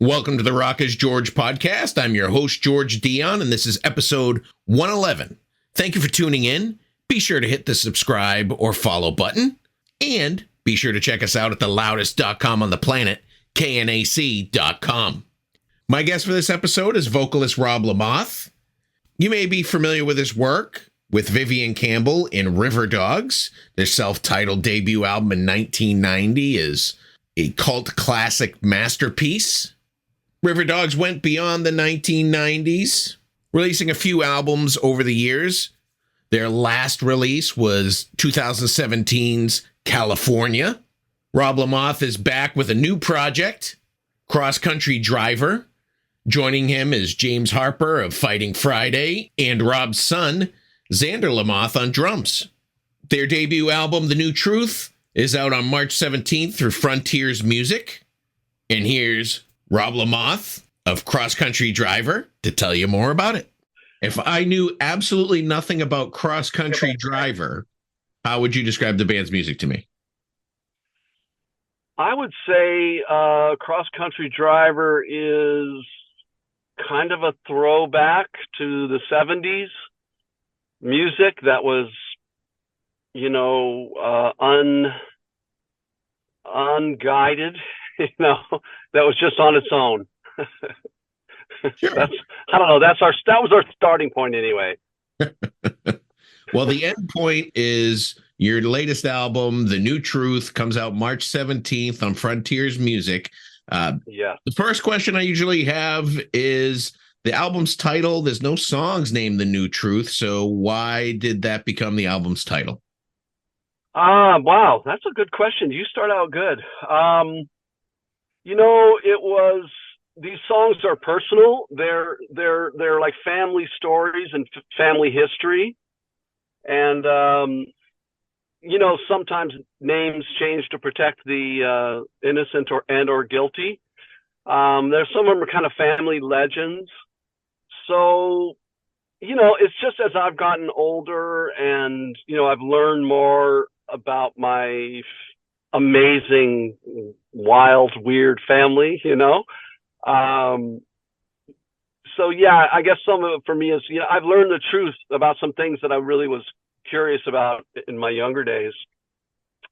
Welcome to the Rock is George podcast. I'm your host, George Dionne, and this is episode 111. Thank you for tuning in. Be sure to hit the subscribe or follow button, and be sure to check us out at theloudest.com on the planet, knac.com. My guest for this episode is vocalist ROB LAMOTHE. You may be familiar with his work with Vivian Campbell in Riverdogs. Their self-titled debut album in 1990 is a cult classic masterpiece. Riverdogs went beyond the 1990s, releasing a few albums over the years. Their last release was 2017's California. ROB LAMOTHE is back with a new project, Cross Country Driver. Joining him is James Harper of Fighting Friday and Rob's son, Xander LaMoth, on drums. Their debut album, The New Truth, is out on March 17th through Frontiers Music. And here's ROB LAMOTHE of Cross Country Driver to tell you more about it. If I knew absolutely nothing about Cross Country Driver, how would you describe the band's music to me? I would say Cross Country Driver is kind of a throwback to the 70s music that was, unguided, that was just on its own. Sure. That was our starting point anyway. Well, the end point is your latest album, The New Truth, comes out March 17th on Frontiers Music. Yeah. The first question I usually have is the album's title. There's no songs named The New Truth, so why did that become the album's title? Wow, that's a good question. You start out good. These songs are personal. They're like family stories and family history. And, sometimes names change to protect the innocent or guilty. There's some of them are kind of family legends. So, it's just as I've gotten older and, I've learned more about my amazing, wild, weird family, So, yeah, I guess some of it for me is, I've learned the truth about some things that I really was curious about in my younger days.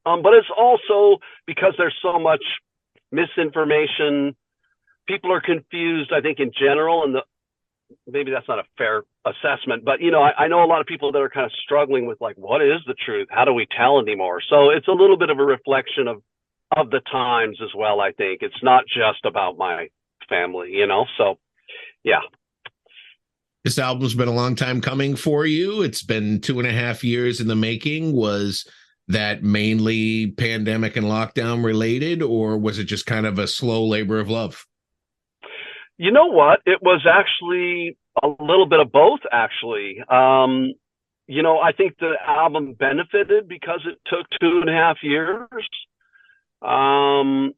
But it's also because there's so much misinformation. People are confused, I think, in general, and maybe that's not a fair assessment, but I know a lot of people that are kind of struggling with like, what is the truth? How do we tell anymore? So it's a little bit of a reflection of the times as well. I think it's not just about my family, so yeah. This album's been a long time coming for you. It's been 2.5 years in the making. Was that mainly pandemic and lockdown related, or was it just kind of a slow labor of love? You know what? It was actually a little bit of both, actually. I think the album benefited because it took 2.5 years. And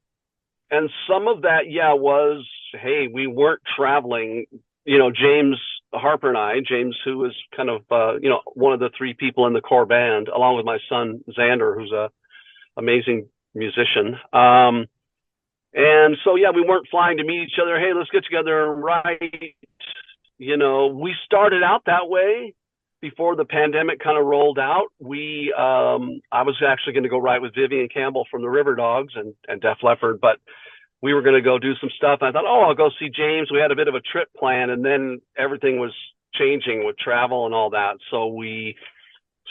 some of that, was, hey, we weren't traveling. James Harper and I, James, who is kind of, one of the three people in the core band, along with my son, Xander, who's a amazing musician. And so, we weren't flying to meet each other. Hey, let's get together and write. We started out that way before the pandemic kind of rolled out. I was actually going to go write with Vivian Campbell from the Riverdogs and Def Leppard, but we were going to go do some stuff. I thought, I'll go see James. We had a bit of a trip plan, and then everything was changing with travel and all that. So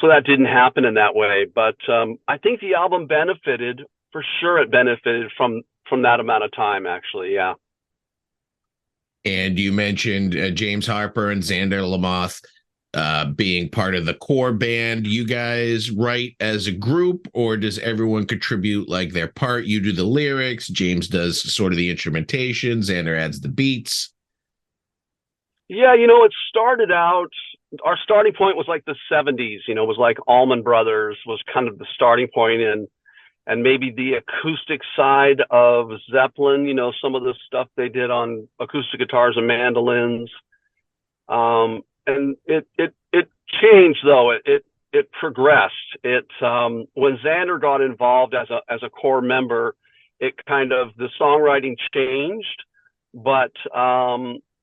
that didn't happen in that way. But I think the album benefited, for sure. It benefited from that amount of time, actually. Yeah. And you mentioned James Harper and Xander LaMoth being part of the core band. You guys write as a group, or does everyone contribute like their part? You do the lyrics, James does sort of the instrumentation, Xander adds the beats. Yeah, it started out, our starting point was like the 70s, it was like Allman Brothers was kind of the starting point, and maybe the acoustic side of Zeppelin, some of the stuff they did on acoustic guitars and mandolins. And it changed, though. It progressed. When Xander got involved as a core member, it kind of, the songwriting changed. But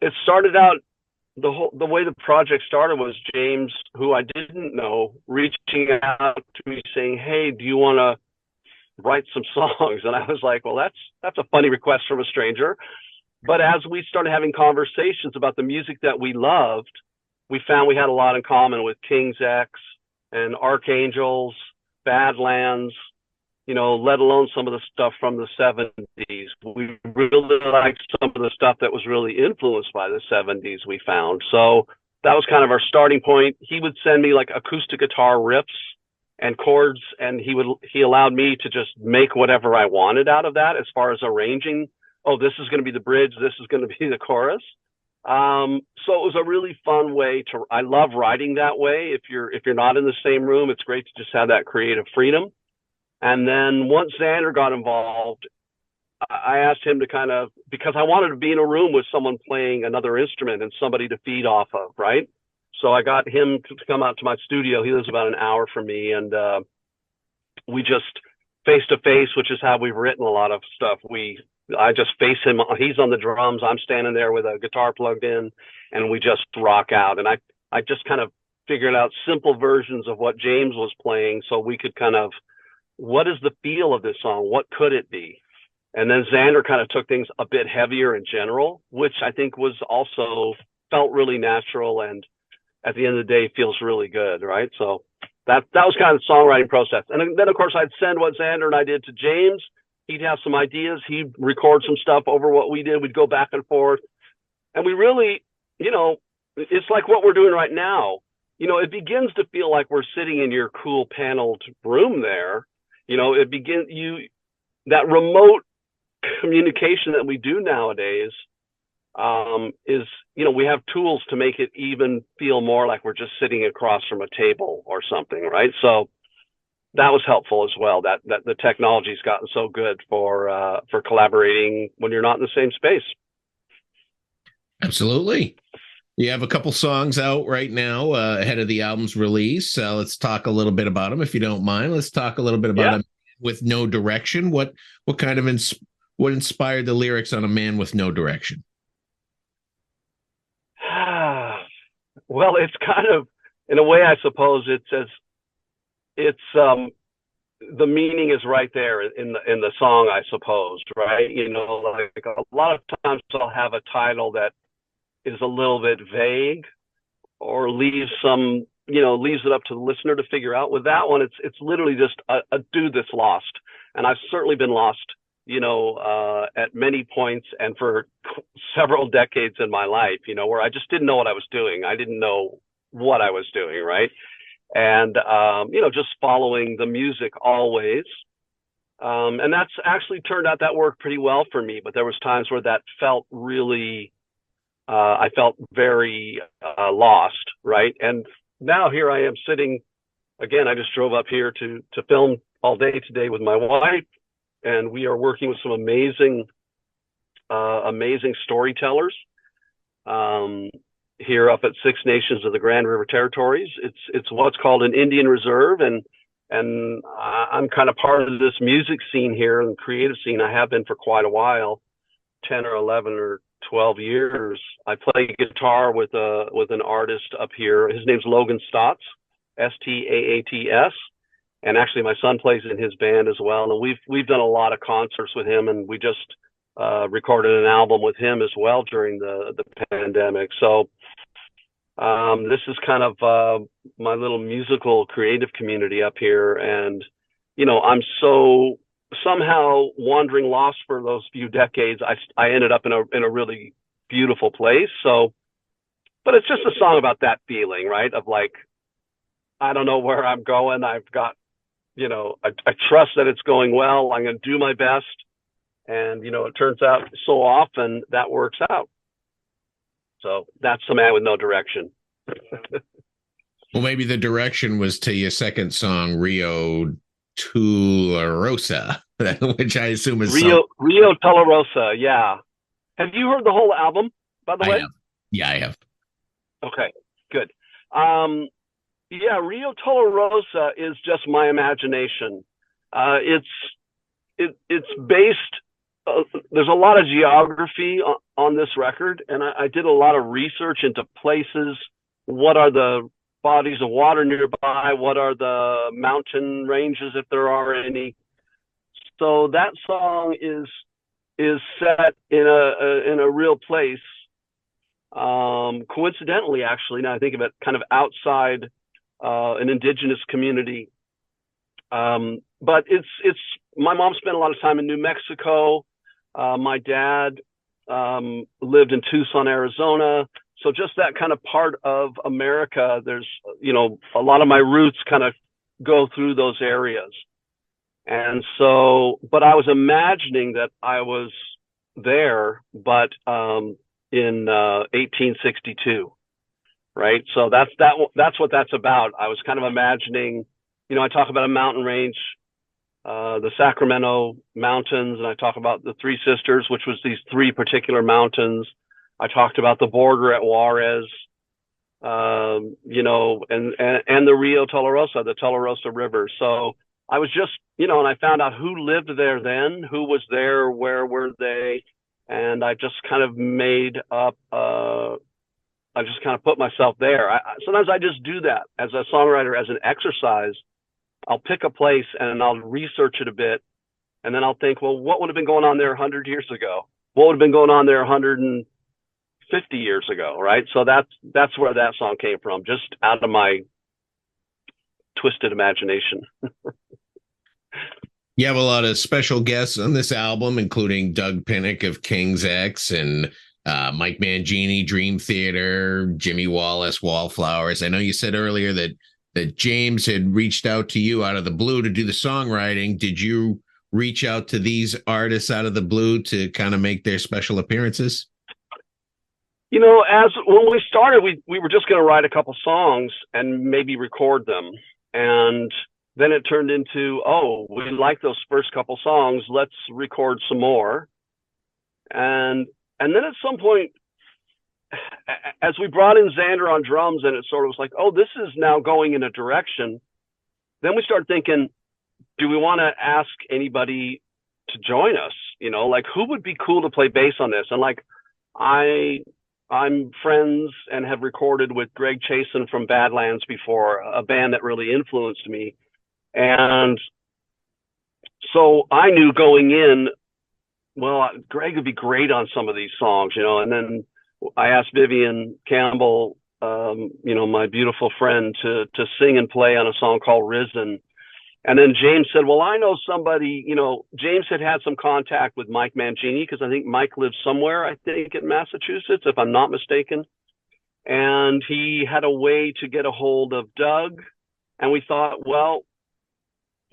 it started out, the way the project started was James, who I didn't know, reaching out to me saying, "Hey, do you want to write some songs?" And I was like, "Well, that's a funny request from a stranger." But as we started having conversations about the music that we loved, we found we had a lot in common with King's X and Archangels, Badlands, let alone some of the stuff from the 70s. We really liked some of the stuff that was really influenced by the 70s, we found. So that was kind of our starting point. He would send me like acoustic guitar riffs and chords, and he allowed me to just make whatever I wanted out of that as far as arranging. Oh, this is going to be the bridge, this is going to be the chorus. So it was a really fun way I love writing that way. If you're not in the same room, it's great to just have that creative freedom. And then once Xander got involved, I asked him to because I wanted to be in a room with someone playing another instrument and somebody to feed off of, right? So I got him to come out to my studio. He lives about an hour from me, and we just face to face, which is how we've written a lot of stuff. I just face him. He's on the drums. I'm standing there with a guitar plugged in, and we just rock out. And I just kind of figured out simple versions of what James was playing, so we could what is the feel of this song? What could it be? And then Xander kind of took things a bit heavier in general, which I think was also felt really natural, and at the end of the day feels really good, right? So that was kind of the songwriting process. And then of course I'd send what Xander and I did to James. He'd have some ideas. He'd record some stuff over what we did. We'd go back and forth. And we really, it's like what we're doing right now. It begins to feel like we're sitting in your cool paneled room there. That remote communication that we do nowadays is, we have tools to make it even feel more like we're just sitting across from a table or something, right? So that was helpful as well, that the technology's gotten so good for collaborating when you're not in the same space. Absolutely. You have a couple songs out right now ahead of the album's release. Let's talk a little bit about them, if you don't mind. Let's talk a little bit about them with no direction. What kind of what inspired the lyrics on A Man with No Direction? Well, it's kind of, in a way, I suppose it's the meaning is right there in the song, I suppose, right? Like a lot of times I'll have a title that is a little bit vague or leaves it up to the listener to figure out. With that one, it's literally just a dude that's lost. And I've certainly been lost, at many points and for several decades in my life, where I just didn't know what I was doing. I didn't know what I was doing, right? And, just following the music always. And that's actually turned out that worked pretty well for me. But there was times where that felt really, I felt very lost, right? And now here I am sitting, again, I just drove up here to film all day today with my wife, and we are working with some amazing storytellers here up at Six Nations of the Grand River Territories. It's what's called an Indian reserve, and I'm kind of part of this music scene here and creative scene. I have been for quite a while, 10 or 11 or 12 years. I play guitar with an artist up here. His name's Logan Staats, Staats. And actually my son plays in his band as well. And we've done a lot of concerts with him, and we just recorded an album with him as well during the pandemic. So this is kind of my little musical creative community up here. And, I'm so somehow wandering lost for those few decades. I ended up in a really beautiful place. So, but it's just a song about that feeling, right? Of like, I don't know where I'm going. I've got, I trust that it's going well. I'm going to do my best. And, it turns out so often that works out. So that's A Man with No Direction. Well, maybe the direction was to your second song, Rio Tularosa, which I assume is Rio Tularosa. Yeah. Have you heard the whole album, by the way? Have. Yeah, I have. Okay, good. Yeah, Rio Tularosa is just my imagination. It's based there's a lot of geography on this record, and I did a lot of research into places. What are the bodies of water nearby? What are the mountain ranges, if there are any? So that song is set in a real place. Coincidentally, actually, now I think of it, kind of outside an indigenous community. But it's my mom spent a lot of time in New Mexico. My dad lived in Tucson, Arizona. So just that kind of part of America, there's, a lot of my roots kind of go through those areas. And so, but I was imagining that I was there, but in 1862, right? So that's what that's about. I was kind of imagining, I talk about a mountain range, the Sacramento Mountains, and I talk about the Three Sisters, which was these three particular mountains. I talked about the border at Juarez, and the Rio Tularosa, the Tularosa River. So I was just, and I found out who lived there then, who was there, where were they, and I just kind of made up. I just kind of put myself there. Sometimes I just do that as a songwriter, as an exercise. I'll pick a place and I'll research it a bit, and then I'll think, well, what would have been going on there 100 years ago? What would have been going on there 150 years ago, right? So that's where that song came from, just out of my twisted imagination. You have a lot of special guests on this album, including Doug Pinnick of King's X and Mike Mangini, Dream Theater, Jimmy Wallace, Wallflowers. I know you said earlier that James had reached out to you out of the blue to do the songwriting. Did you reach out to these artists out of the blue to kind of make their special appearances? As when we started, we were just going to write a couple songs and maybe record them. And then it turned into, we like those first couple songs. Let's record some more. And then at some point, as we brought in Xander on drums, and it sort of was like, this is now going in a direction. Then we started thinking, do we want to ask anybody to join us? Who would be cool to play bass on this? And I'm friends and have recorded with Greg Chasen from Badlands before, a band that really influenced me. And so I knew going in, well, Greg would be great on some of these songs, and then I asked Vivian Campbell, my beautiful friend, to sing and play on a song called Risen. And then James said, well, I know somebody, James had some contact with Mike Mangini, because I think Mike lives somewhere, I think in Massachusetts, if I'm not mistaken. And he had a way to get a hold of Doug. And we thought, well,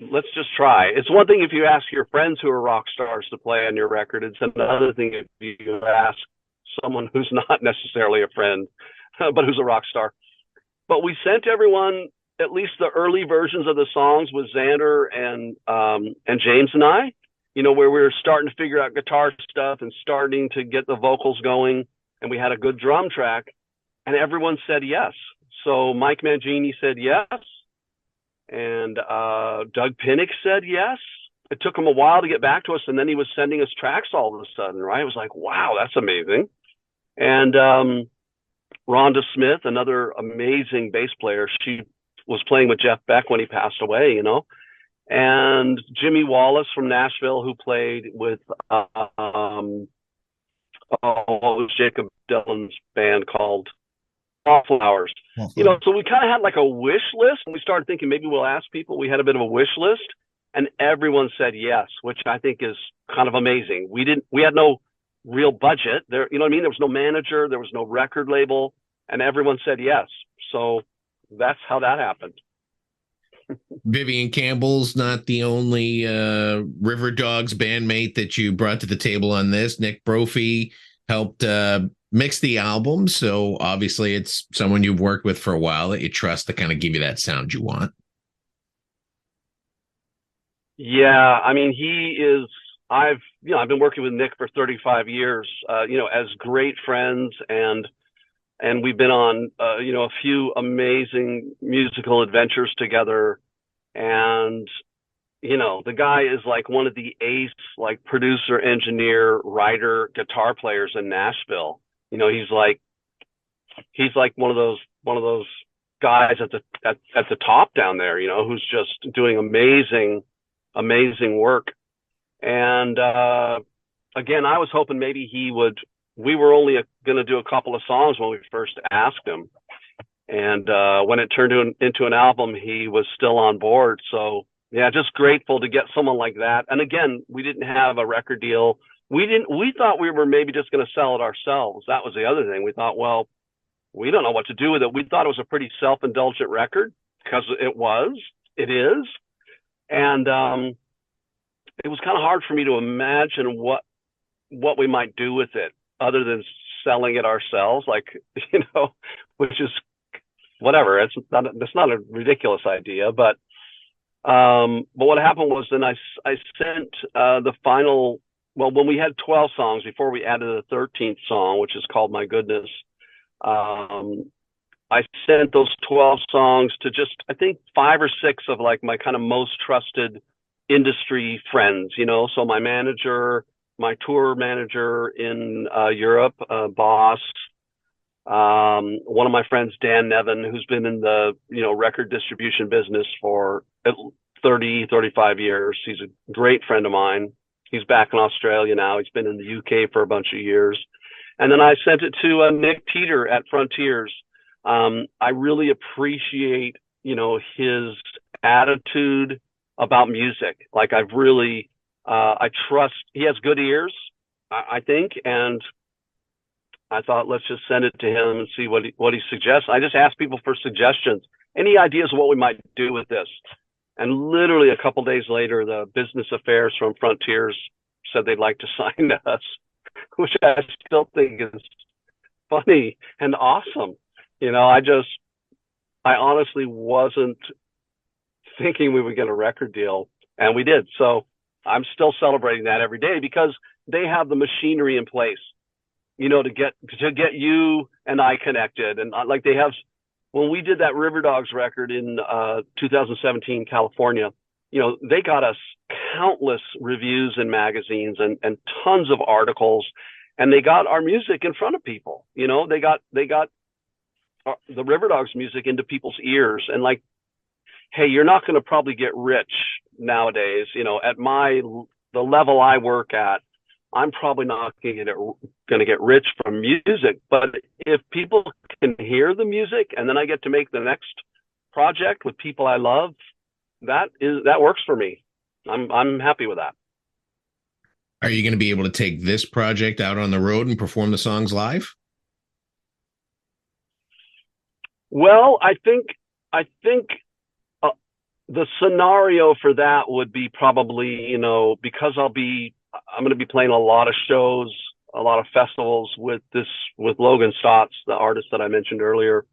let's just try. It's one thing if you ask your friends who are rock stars to play on your record. It's another thing if you ask someone who's not necessarily a friend, but who's a rock star. But we sent everyone at least the early versions of the songs with Xander and James and I, where we were starting to figure out guitar stuff and starting to get the vocals going. And we had a good drum track, and everyone said yes. So Mike Mangini said yes. And Doug Pinnick said yes. It took him a while to get back to us, and then he was sending us tracks all of a sudden, right? It was like, wow, that's amazing. And Rhonda Smith, another amazing bass player, she was playing with Jeff Beck when he passed away, and Jimmy Wallace from Nashville, who played with what was Jacob Dylan's band called Wallflowers. So we kind of had like a wish list, and we started thinking maybe we'll ask people. We had a bit of a wish list, and everyone said yes, which I think is kind of amazing. We had no real budget there, There was no manager, there was no record label, and everyone said yes. So that's how that happened. Vivian Campbell's not the only Riverdogs bandmate that you brought to the table on this. Nick Brophy helped mix the album, so obviously it's someone you've worked with for a while that you trust to kind of give you that sound you want. Yeah, I mean, I've been working with Nick for 35 years, as great friends, and we've been on, a few amazing musical adventures together. And, the guy is like one of the ace, like producer, engineer, writer, guitar players in Nashville. He's like one of those guys at the top down there, who's just doing amazing work. And again, I was hoping maybe we were only going to do a couple of songs when we first asked him. And when it turned into an album, he was still on board. So yeah, just grateful to get someone like that. And again, we didn't have a record deal. We thought we were maybe just going to sell it ourselves. That was the other thing. We thought, well, we don't know what to do with it. We thought it was a pretty self-indulgent record, because it is. And it was kind of hard for me to imagine what we might do with it other than selling it ourselves, like, which is whatever. It's not a ridiculous idea, but what happened was then I sent the final, well, when we had 12 songs before we added a 13th song, which is called My Goodness. I sent those 12 songs to just, I think, 5 or 6 of like my kind of most trusted industry friends, so my manager, my tour manager in Europe, Boss, one of my friends, Dan Nevin, who's been in the, record distribution business for 35 years. He's a great friend of mine. He's back in Australia now. He's been in the UK for a bunch of years. And then I sent it to Nick Teeter at Frontiers. I really appreciate, his attitude about music. Like I've really, I trust, he has good ears, I think. And I thought, let's just send it to him and see what he suggests. I just asked people for suggestions, any ideas of what we might do with this. And literally a couple days later, the business affairs from Frontiers said they'd like to sign us, which I still think is funny and awesome. I honestly wasn't thinking we would get a record deal, and we did. So I'm still celebrating that every day, because they have the machinery in place, to get you and I connected. And like they have, when we did that Riverdogs record in 2017, California, they got us countless reviews in magazines and tons of articles, and they got our music in front of people. They got the Riverdogs music into people's ears. And like, hey, you're not going to probably get rich nowadays. At the level I work at, I'm probably not going to get rich from music. But if people can hear the music, and then I get to make the next project with people I love, that works for me. I'm happy with that. Are you going to be able to take this project out on the road and perform the songs live? Well, I think the scenario for that would be probably, because I'm going to be playing a lot of shows, a lot of festivals with Logan Staats, the artist that I mentioned earlier.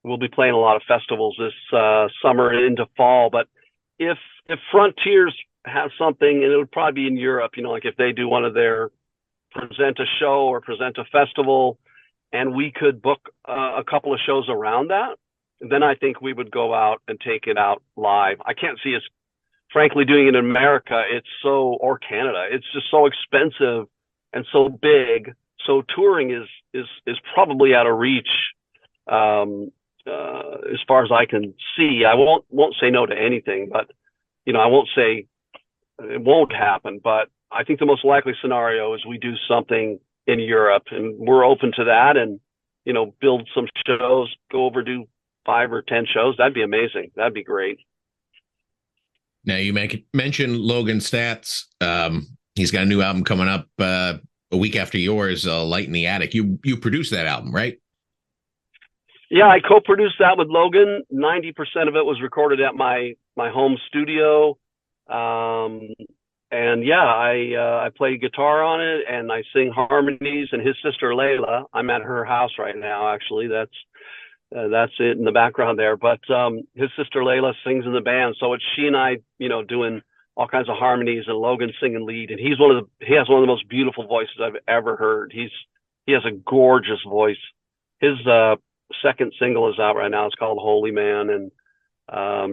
We'll be playing a lot of festivals this summer and into fall. But if Frontiers have something, and it would probably be in Europe, like if they do one of their present a show or present a festival, and we could book a couple of shows around that, then I think we would go out and take it out live. I can't see us, frankly, doing it in America. Or Canada. It's just so expensive and so big. So touring is probably out of reach as far as I can see. I won't say no to anything, but I won't say it won't happen. But I think the most likely scenario is we do something in Europe, and we're open to that. And build some shows, go over, do 5 or 10 shows. That'd be amazing. That'd be great. Now, you mentioned Logan Staats. He's got a new album coming up a week after yours, Light in the Attic. You produced that album, right? Yeah, I co-produced that with Logan. 90% of it was recorded at my home studio. And yeah, I play guitar on it, and I sing harmonies. And his sister Layla, I'm at her house right now, actually. That's it in the background there. But his sister Layla sings in the band, so it's she and I, doing all kinds of harmonies, and Logan singing lead. And he has one of the most beautiful voices I've ever heard. He has a gorgeous voice. His second single is out right now. It's called Holy Man, and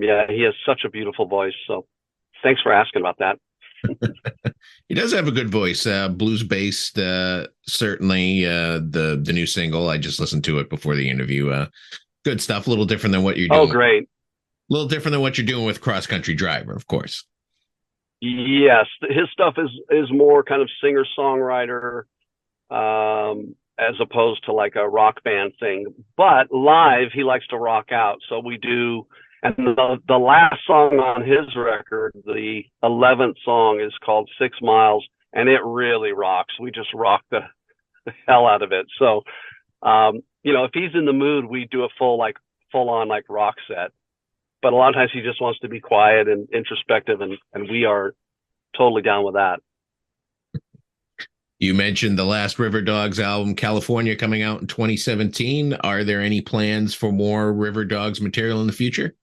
yeah, he has such a beautiful voice. So Thanks for asking about that. He does have a good voice, blues based. Certainly, the new single, I just listened to it before the interview. Good stuff. A little different than what you're doing. Oh, great. A little different than what you're doing with Cross Country Driver, of course. Yes, his stuff is more kind of singer songwriter, as opposed to like a rock band thing. But live, he likes to rock out. So we do. And the last song on his record, the 11th song, is called 6 Miles, and it really rocks. We just rock the hell out of it. So, if he's in the mood, we do a full on rock set. But a lot of times he just wants to be quiet and introspective, and we are totally down with that. You mentioned the last Riverdogs album, California, coming out in 2017. Are there any plans for more Riverdogs material in the future?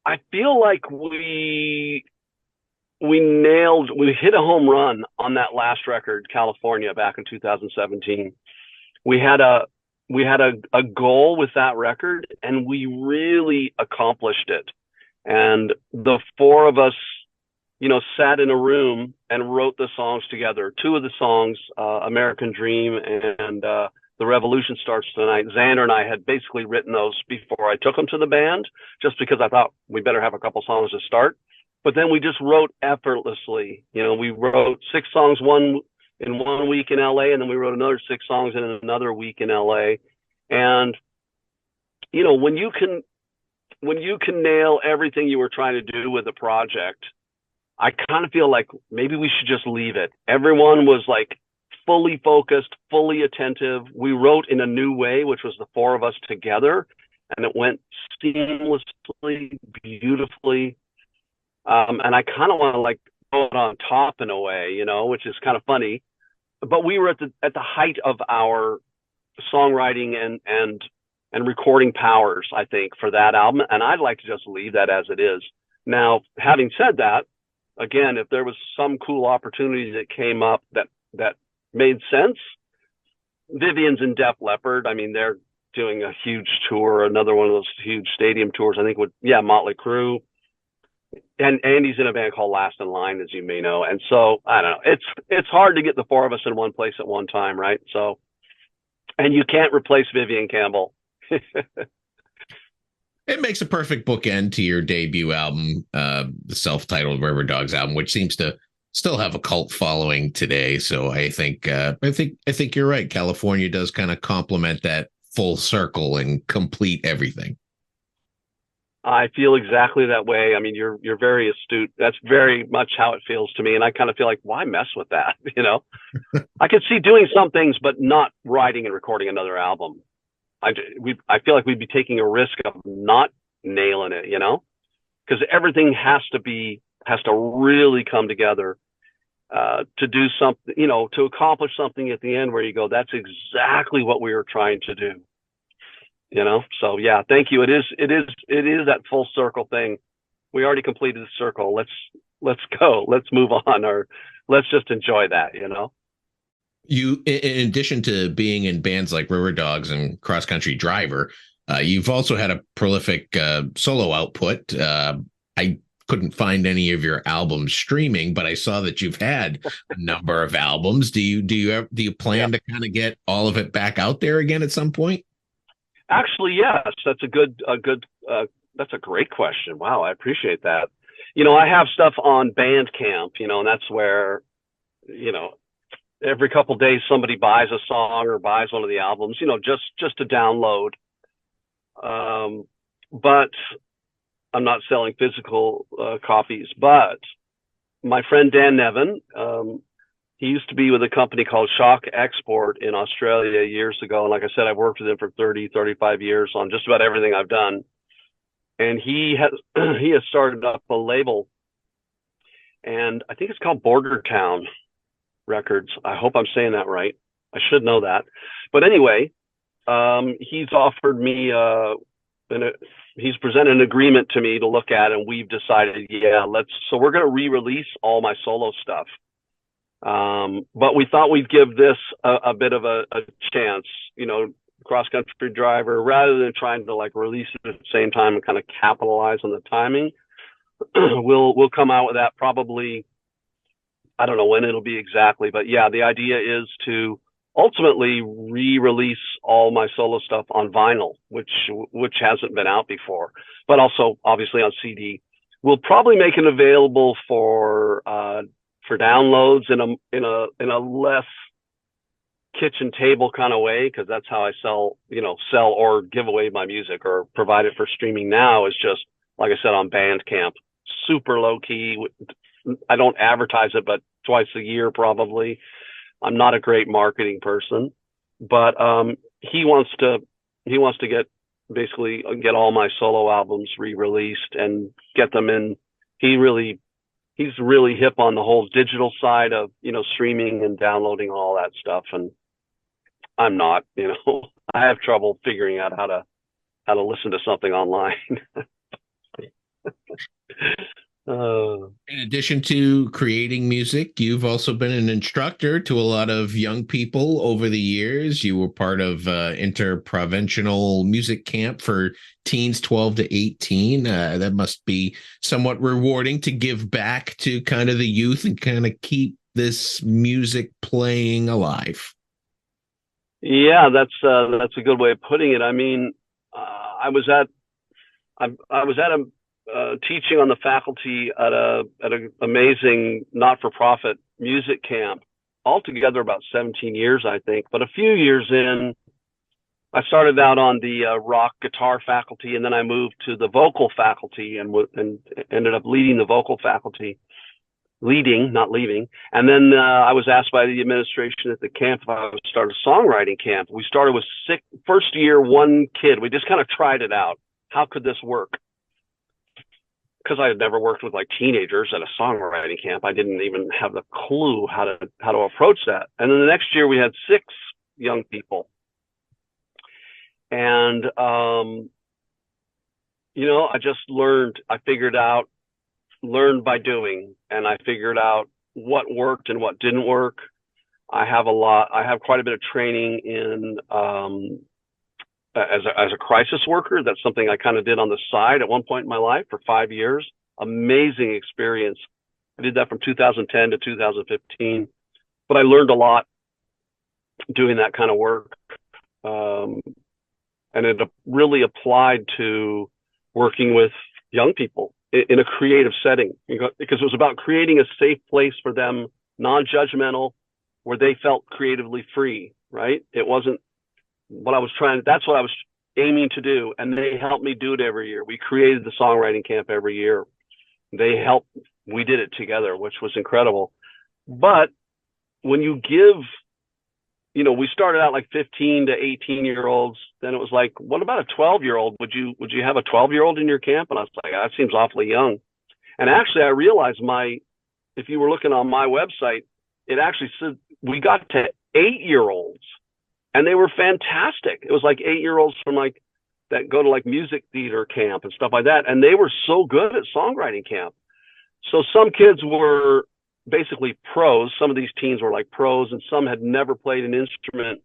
I feel like we hit a home run on that last record, California, back in 2017. We had a goal with that record, and we really accomplished it. And the four of us, sat in a room and wrote the songs together. Two of the songs, American Dream and The Revolution Starts Tonight, Xander and I had basically written those before I took them to the band, just because I thought we better have a couple songs to start. But then we just wrote effortlessly. We wrote 6 songs in 1 week in LA, and then we wrote another 6 songs in another week in LA. And when you can nail everything you were trying to do with a project, I kind of feel like maybe we should just leave it. Everyone was like fully focused, fully attentive. We wrote in a new way, which was the four of us together, and it went seamlessly, beautifully. And I kind of want to go it on top in a way, which is kind of funny. But we were at the height of our songwriting and recording powers, I think, for that album. And I'd like to just leave that as it is. Now, having said that, again, if there was some cool opportunity that came up that made sense, Vivian's in Def Leppard. I mean, they're doing a huge tour, another one of those huge stadium tours, I think, Motley Crue. And Andy's in a band called Last in Line, as you may know. And so, I don't know, it's hard to get the four of us in one place at one time, right? So, and you can't replace Vivian Campbell. It makes a perfect bookend to your debut album, the self-titled Riverdogs album, which seems to still have a cult following today. So I think you're right. California does kind of complement that full circle and complete everything. I feel exactly that way. I mean, you're very astute. That's very much how it feels to me. And I kind of feel like, why mess with that? I could see doing some things, but not writing and recording another album. I feel like we'd be taking a risk of not nailing it, because everything has to really come together to do something, to accomplish something at the end where you go, that's exactly what we were trying to do. So yeah, thank you. It is that full circle thing. We already completed the circle. Let's go. Let's move on, or let's just enjoy that. You, in addition to being in bands like Riverdogs and Cross Country Driver, you've also had a prolific solo output. I couldn't find any of your albums streaming, but I saw that you've had a number of albums. Do you plan to kind of get all of it back out there again at some point? Actually, yes. That's that's a great question. Wow, I appreciate that. I have stuff on Bandcamp, and that's where, every couple of days somebody buys a song or buys one of the albums, just to download. But I'm not selling physical copies. But my friend Dan Nevin, he used to be with a company called Shock Export in Australia years ago. And like I said, I've worked with him for 35 years on just about everything I've done. And he has started up a label, and I think it's called Border Town Records. I hope I'm saying that right. I should know that. But anyway, he's offered me, he's presented an agreement to me to look at, and we've decided, so we're going to re-release all my solo stuff. But we thought we'd give this a bit of a chance. Of cross country driver, rather than trying to like release it at the same time and kind of capitalize on the timing. We'll come out with that probably. I don't know when it'll be exactly, but yeah, the idea is to ultimately re-release all my solo stuff on vinyl, which hasn't been out before, but also obviously on CD. We'll probably make it available for downloads in a less kitchen table kind of way, because that's how I sell or give away my music or provide it for streaming now, is just like I said on Bandcamp, super low key. I don't advertise it, but twice a year probably. I'm not a great marketing person, but he wants to get all my solo albums re-released and get them in. He's really hip on the whole digital side of, streaming and downloading all that stuff, and I'm not. I have trouble figuring out how to listen to something online. In addition to creating music, you've also been an instructor to a lot of young people over the years. You were part of interprovincial music camp for teens 12 to 18. That must be somewhat rewarding to give back to kind of the youth and kind of keep this music playing alive. Yeah, that's a good way of putting it. I mean, I was at a teaching on the faculty at an amazing not-for-profit music camp, altogether about 17 years, I think. But a few years in, I started out on the rock guitar faculty, and then I moved to the vocal faculty and ended up leading the vocal faculty, not leaving. And then I was asked by the administration at the camp if I would start a songwriting camp. We started with first year, one kid. We just kind of tried it out. How could this work? Because I had never worked with like teenagers at a songwriting camp, I didn't even have the clue how to approach that. And then the next year we had 6 young people, and I just learned. I learned by doing, and I figured out what worked and what didn't work. I have quite a bit of training in as a crisis worker. That's something I kind of did on the side at one point in my life for 5 years. Amazing experience. I did that from 2010 to 2015, but I learned a lot doing that kind of work. And it really applied to working with young people in a creative setting, because it was about creating a safe place for them, non-judgmental, where they felt creatively free, right? It wasn't that's what I was aiming to do. And they helped me do it every year. We created the songwriting camp every year. We did it together, which was incredible. But when you give, we started out like 15 to 18-year-olds. Then it was like, what about a 12-year-old? Would you have a 12-year-old in your camp? And I was like, that seems awfully young. And actually I realized if you were looking on my website, it actually said we got to 8-year-olds. And they were fantastic. It was like 8-year-olds from that go to like music theater camp and stuff like that. And they were so good at songwriting camp. So some kids were basically pros. Some of these teens were like pros, and some had never played an instrument.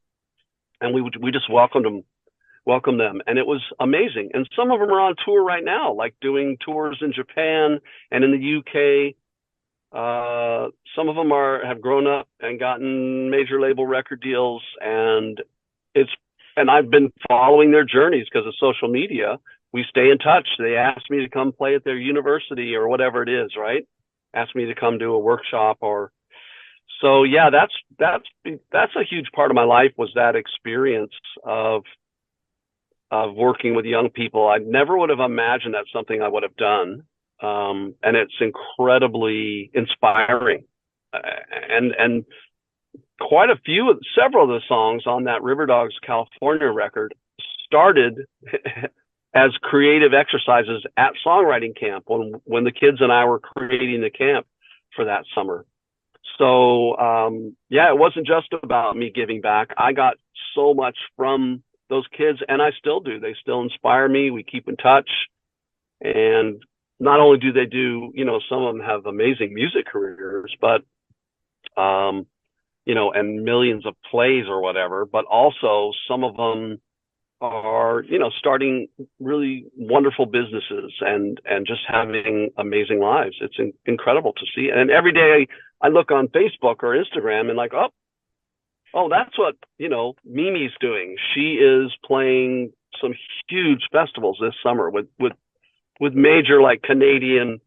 And we just welcomed them. And it was amazing. And some of them are on tour right now, like doing tours in Japan and in the UK. Some of them have grown up and gotten major label record deals, and I've been following their journeys because of social media. We stay in touch. They ask me to come play at their university or whatever it is, right? Ask me to come do a workshop so yeah, that's a huge part of my life, was that experience of working with young people. I never would have imagined that's something I would have done. And it's incredibly inspiring, and several of the songs on that Riverdogs California record started as creative exercises at songwriting camp when the kids and I were creating the camp for that summer. So yeah, it wasn't just about me giving back. I got so much from those kids, and I still do. They still inspire me. We keep in touch, and not only do they do, some of them have amazing music careers, but, and millions of plays or whatever, but also some of them are, starting really wonderful businesses and just having amazing lives. It's incredible to see. And every day I look on Facebook or Instagram and like, oh, that's what, Mimi's doing. She is playing some huge festivals this summer with major like Canadian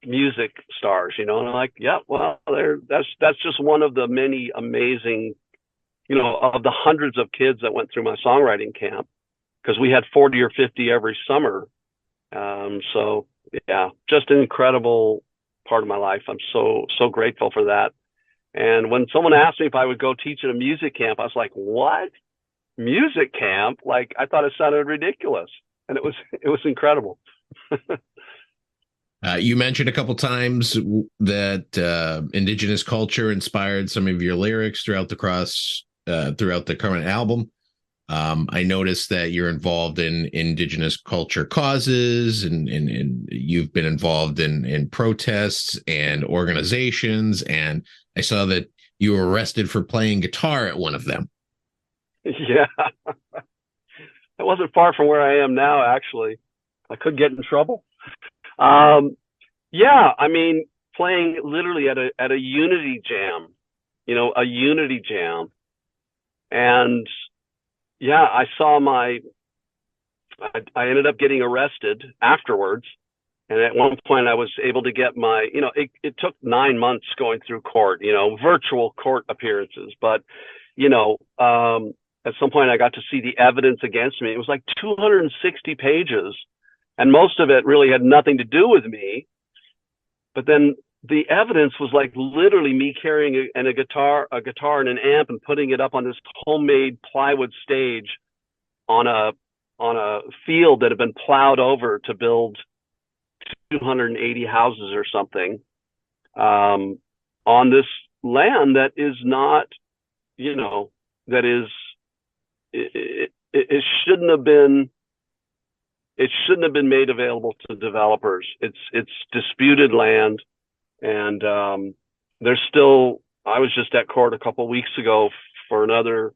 music stars, and I'm like, yeah, well, that's just one of the many amazing, of the hundreds of kids that went through my songwriting camp, because we had 40 or 50 every summer. So yeah, just an incredible part of my life. I'm so grateful for that. And when someone asked me if I would go teach at a music camp, I was like, what? Music camp? Like, I thought it sounded ridiculous. And it was incredible. You mentioned a couple times that indigenous culture inspired some of your lyrics throughout the current album. I noticed that you're involved in indigenous culture causes, and you've been involved in protests and organizations. And I saw that you were arrested for playing guitar at one of them. Yeah, that wasn't far from where I am now. Actually, I could get in trouble. Yeah, I mean, playing literally at a unity jam, a unity jam, and yeah, I ended up getting arrested afterwards. And at one point I was able to get my, it took 9 months going through court, virtual court appearances. But, at some point I got to see the evidence against me. It was like 260 pages, and most of it really had nothing to do with me. But then the evidence was like literally me carrying a guitar and an amp and putting it up on this homemade plywood stage on a field that had been plowed over to build 280 houses or something, on this land that is not, that is, it shouldn't have been. It shouldn't have been made available to developers. It's disputed land, and there's still. I was just at court a couple of weeks ago for another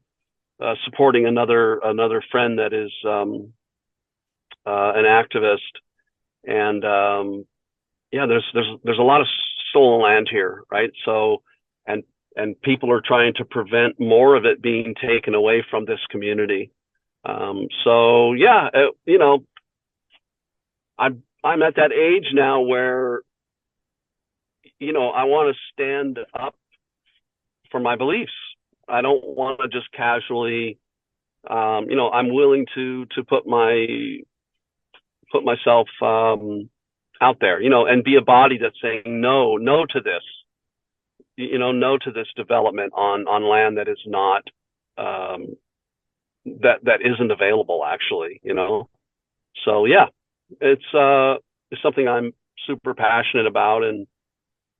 supporting another friend that is an activist, and yeah, there's a lot of stolen land here, right? So, and people are trying to prevent more of it being taken away from this community. So yeah, I'm at that age now where, I want to stand up for my beliefs. I don't want to just casually, I'm willing to put myself out there, and be a body that's saying no to this, no to this development on land that is not, that isn't available actually, So yeah, it's something I'm super passionate about, and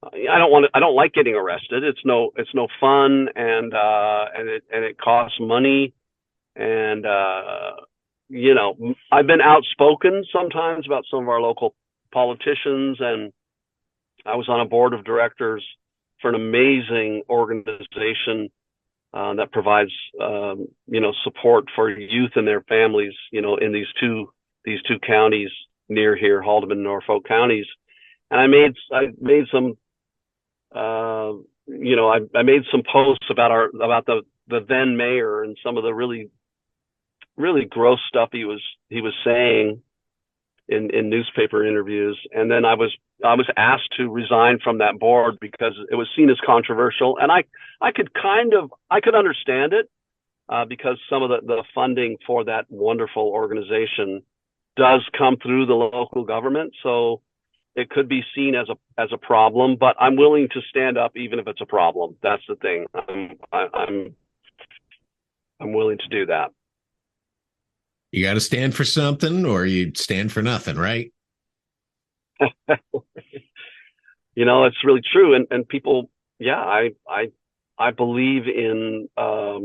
I don't like getting arrested. It's no fun, and it costs money, and I've been outspoken sometimes about some of our local politicians, and I was on a board of directors for an amazing organization that provides support for youth and their families, in these two counties near here, Haldeman and Norfolk counties. And I made some I made some posts about the then mayor and some of the really gross stuff he was saying in newspaper interviews. And then I was asked to resign from that board because it was seen as controversial, and I could understand it, because some of the funding for that wonderful organization does come through the local government, so it could be seen as a problem. But I'm willing to stand up even if it's a problem. That's the thing. I'm willing to do that. You got to stand for something, or you stand for nothing, right? It's really true. And people, yeah, I believe in, I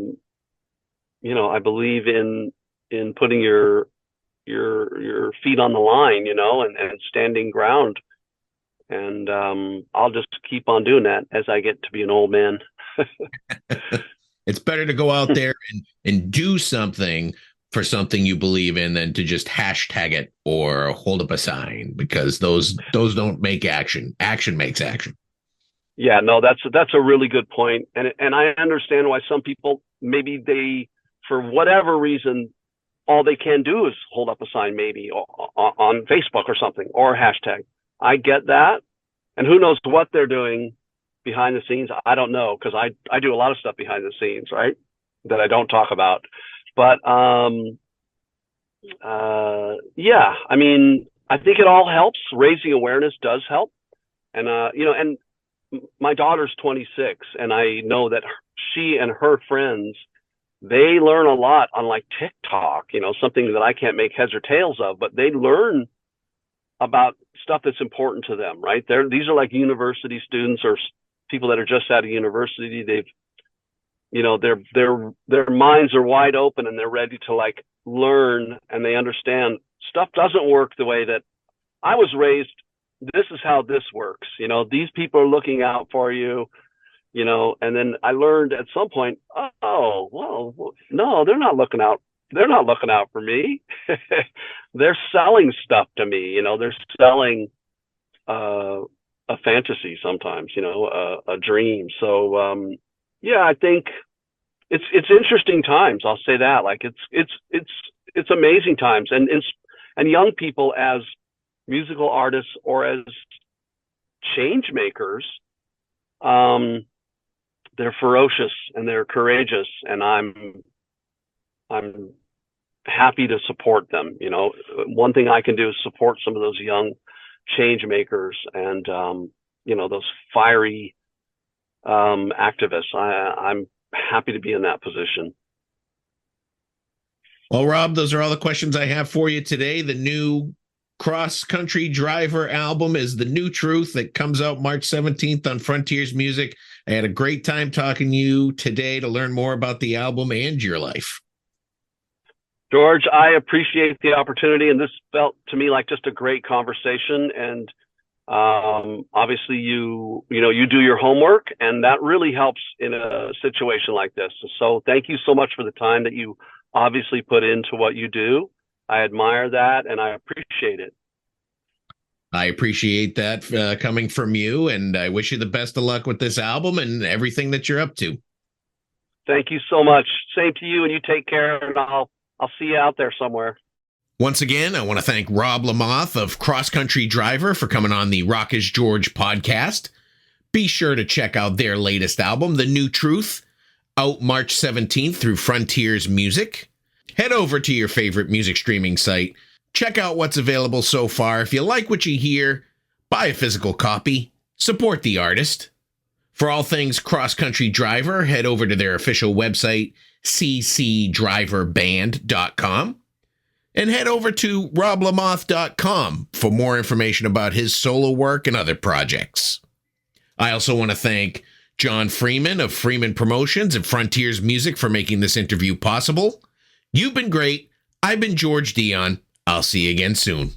believe in putting your feet on the line, and standing ground. And I'll just keep on doing that as I get to be an old man. It's better to go out there and do something for something you believe in than to just hashtag it or hold up a sign, because those don't make action. Action makes action. Yeah, no, that's a really good point. And I understand why some people, maybe they, for whatever reason, all they can do is hold up a sign, maybe on Facebook or something, or a hashtag. I get that. And who knows what they're doing behind the scenes. I don't know, because I do a lot of stuff behind the scenes, right, that I don't talk about. But yeah, I mean, I think it all helps. Raising awareness does help. And and my daughter's 26, and I know that she and her friends, they learn a lot on like TikTok, something that I can't make heads or tails of, but they learn about stuff that's important to them, right? These are like university students or people that are just out of university. They've, their minds are wide open, and they're ready to like learn, and they understand stuff doesn't work the way that I was raised. This is how this works. These people are looking out for you, and then I learned at some point, oh, well, no, they're not looking out. They're not looking out for me. They're selling stuff to me. They're selling a fantasy sometimes, a dream. So, yeah, I think it's interesting times. I'll say that. Like it's amazing times, and young people as musical artists or as change makers, they're ferocious and they're courageous, and I'm happy to support them. One thing I can do is support some of those young change makers and those fiery activists. I'm happy to be in that position. Well, Rob, those are all the questions I have for you today. The new Cross Country Driver album is The New Truth. That comes out March 17th on Frontiers Music. I had a great time talking to you today to learn more about the album and your life. George, I appreciate the opportunity, and this felt to me like just a great conversation. And obviously, you do your homework, and that really helps in a situation like this. So thank you so much for the time that you obviously put into what you do. I admire that, and I appreciate it. I appreciate that coming from you, and I wish you the best of luck with this album and everything that you're up to. Thank you so much. Same to you, and you take care, and I'll see you out there somewhere. Once again, I want to thank Rob LaMothe of Cross Country Driver for coming on the Rock is George podcast. Be sure to check out their latest album, The New Truth, out March 17th through Frontiers Music. Head over to your favorite music streaming site. Check out what's available so far. If you like what you hear, buy a physical copy. Support the artist. For all things Cross Country Driver, head over to their official website, ccdriverband.com, and head over to roblamothe.com for more information about his solo work and other projects. I also want to thank John Freeman of Freeman Promotions and Frontiers Music for making this interview possible. You've been great. I've been George Dionne. I'll see you again soon.